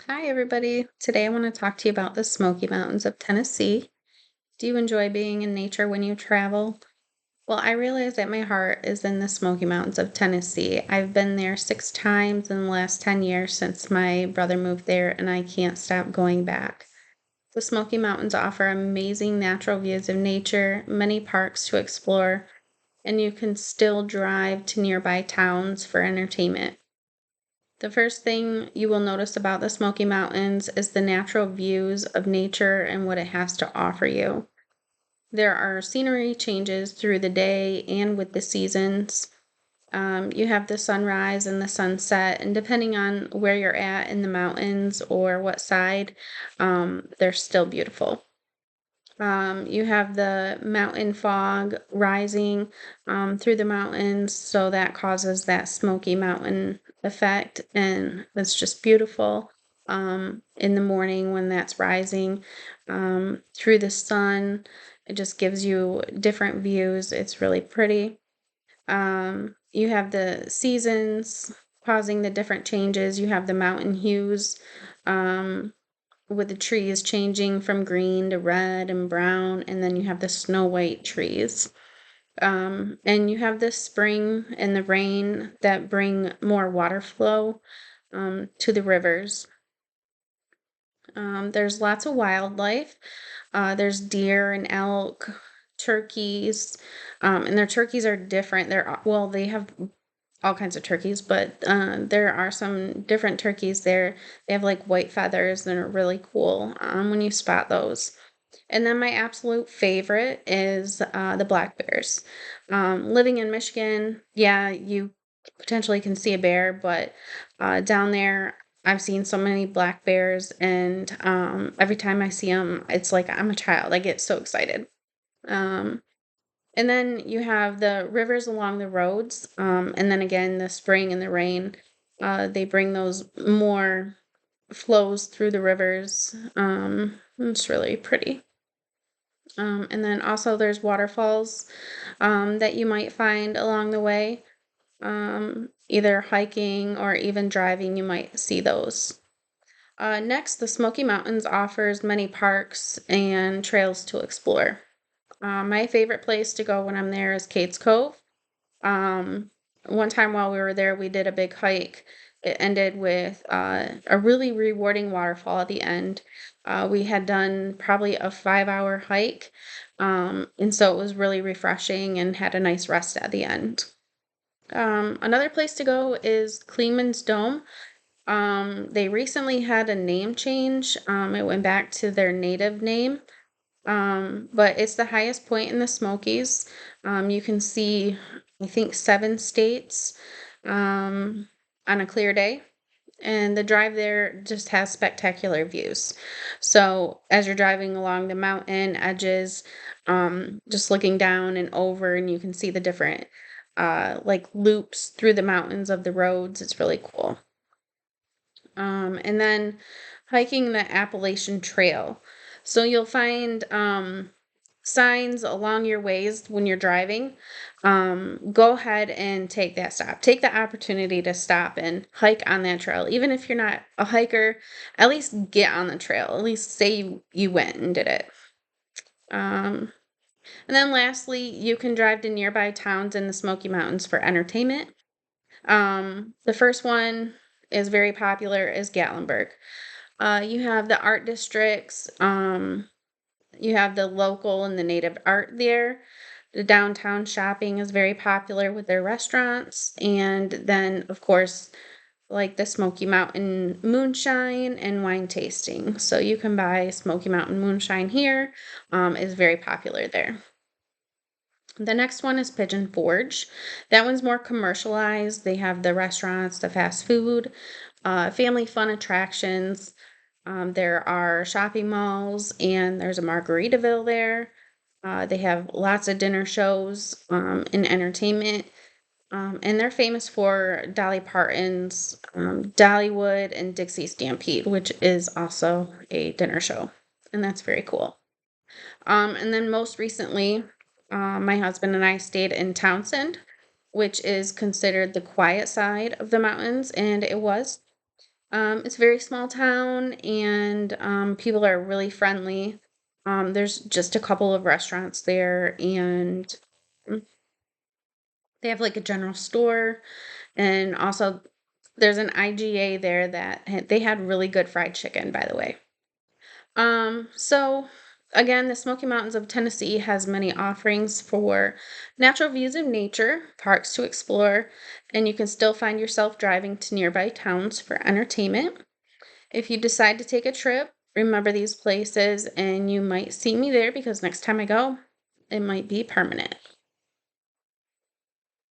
Hi, everybody. Today I want to talk to you about the Smoky Mountains of Tennessee. Do you enjoy being in nature when you travel? Well, I realize that my heart is in the Smoky Mountains of Tennessee. I've been there 6 times in the last 10 years since my brother moved there, and I can't stop going back. The Smoky Mountains offer amazing natural views of nature, many parks to explore, and you can still drive to nearby towns for entertainment. The first thing you will notice about the Smoky Mountains is the natural views of nature and what it has to offer you. There are scenery changes through the day and with the seasons. You have the sunrise and the sunset, and depending on where you're at in the mountains or what side, they're still beautiful. You have the mountain fog rising through the mountains, so that causes that smoky mountain effect, and it's just beautiful in the morning when that's rising through the sun. It just gives you different views. It's really pretty. You have the seasons causing the different changes. You have the mountain hues. Um, with the trees changing from green to red and brown, and then you have the snow white trees. And you have the spring and the rain that bring more water flow to the rivers. There's lots of wildlife. There's deer and elk, turkeys, and their turkeys are different. Well, they have all kinds of turkeys, but there are some different turkeys there. They have like white feathers and are really cool when you spot those. And then my absolute favorite is the black bears. Living in Michigan, yeah, you potentially can see a bear, but down there, I've seen so many black bears, and every time I see them, it's like I'm a child. I get so excited. Um, and then you have the rivers along the roads, and then again, the spring and the rain. They bring those more flows through the rivers. It's really pretty. And then also there's waterfalls that you might find along the way. Either hiking or even driving, you might see those. Next, the Smoky Mountains offers many parks and trails to explore. My favorite place to go when I'm there is Kate's Cove. Um, One time while we were there, we did a big hike. It ended with a really rewarding waterfall at the end. We had done probably a 5 hour hike, and so it was really refreshing and had a nice rest at the end. Another place to go is Kleeman's Dome. They recently had a name change. It went back to their native name. But it's the highest point in the Smokies. You can see, I think, 7 states on a clear day. And the drive there just has spectacular views. So as you're driving along the mountain edges, just looking down and over, and you can see the different like loops through the mountains of the roads. It's really cool. And then hiking the Appalachian Trail. So you'll find signs along your ways when you're driving. Go ahead and take that stop. Take the opportunity to stop and hike on that trail. Even if you're not a hiker, at least get on the trail. At least say you went and did it. And then lastly, you can drive to nearby towns in the Smoky Mountains for entertainment. The first one is very popular is Gatlinburg. You have the art districts. You have the local and the native art there. The downtown shopping is very popular with their restaurants. And then, of course, like the Smoky Mountain moonshine and wine tasting. So you can buy Smoky Mountain moonshine here. Is very popular there. The next one is Pigeon Forge. That one's more commercialized. They have the restaurants, the fast food, family fun attractions. There are shopping malls, and there's a Margaritaville there. They have lots of dinner shows and entertainment. And they're famous for Dolly Parton's Dollywood and Dixie Stampede, which is also a dinner show. And that's very cool. And then most recently, my husband and I stayed in Townsend, which is considered the quiet side of the mountains, and it was. It's a very small town, and people are really friendly. There's just a couple of restaurants there, and mm, they have like a general store, and also there's an IGA there that they had really good fried chicken, by the way. So again, the Smoky Mountains of Tennessee has many offerings for natural views of nature, parks to explore, and you can still find yourself driving to nearby towns for entertainment. If you decide to take a trip, remember these places and you might see me there because next time I go, it might be permanent.